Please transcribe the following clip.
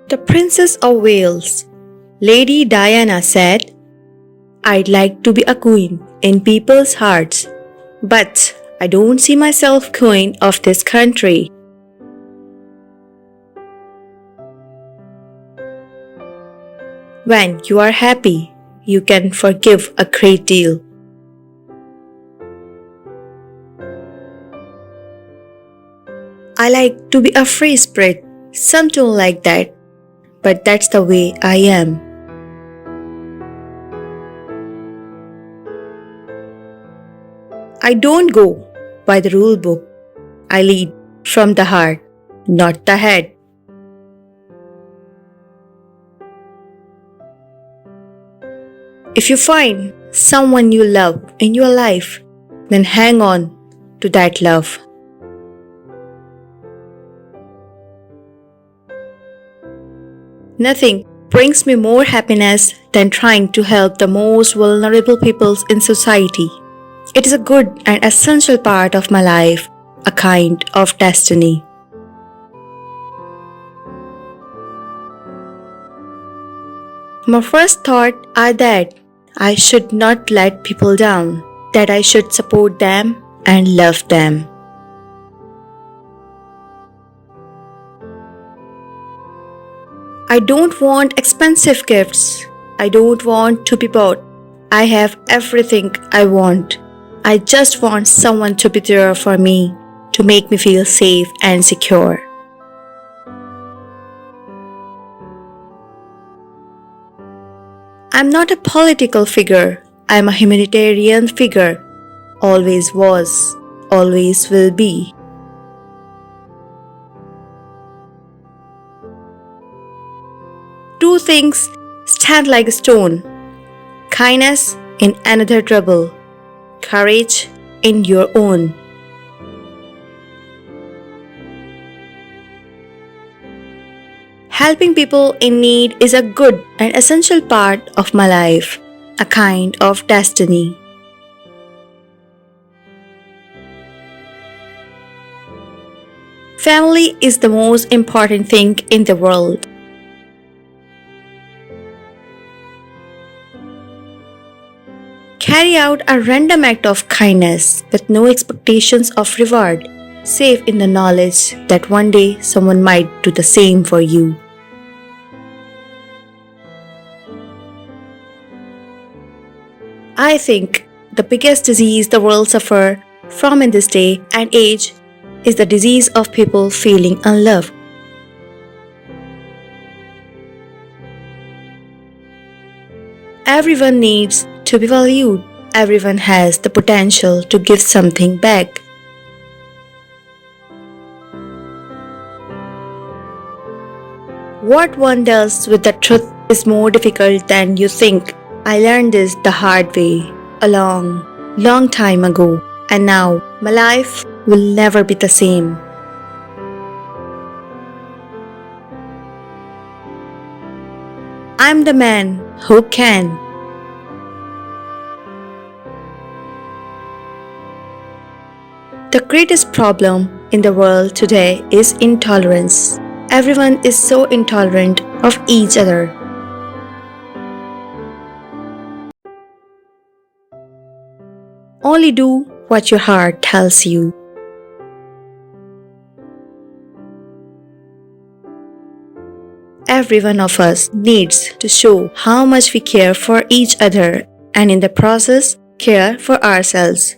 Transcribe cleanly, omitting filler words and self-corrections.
The Princess of Wales, Lady Diana said, "I'd like to be a queen in people's hearts, but I don't see myself queen of this country." When you are happy, you can forgive a great deal. I like to be a free spirit, some don't like that, but that's the way I am. I don't go by the rule book. I lead from the heart, not the head. If you find someone you love in your life, then hang on to that love. Nothing brings me more happiness than trying to help the most vulnerable peoples in society. It is a good and essential part of my life, a kind of destiny. My first thoughts are that I should not let people down, that I should support them and love them. I don't want expensive gifts. I don't want to be bought. I have everything I want. I just want someone to be there for me, to make me feel safe and secure. I'm not a political figure. I'm a humanitarian figure. Always was, always will be. Two things stand like a stone: kindness in another trouble, courage in your own. Helping people in need is a good and essential part of my life, a kind of destiny. Family is the most important thing in the world. Carry out a random act of kindness with no expectations of reward, safe in the knowledge that one day someone might do the same for you. I think the biggest disease the world suffers from in this day and age is the disease of people feeling unloved. Everyone needs to be valued. Everyone has the potential to give something back. What one does with the truth is more difficult than you think. I learned this the hard way a long time ago, and now my life will never be the same. I'm the man who can. The greatest problem in the world today is intolerance. Everyone is so intolerant of each other. Only do what your heart tells you. Every one of us needs to show how much we care for each other and in the process care for ourselves.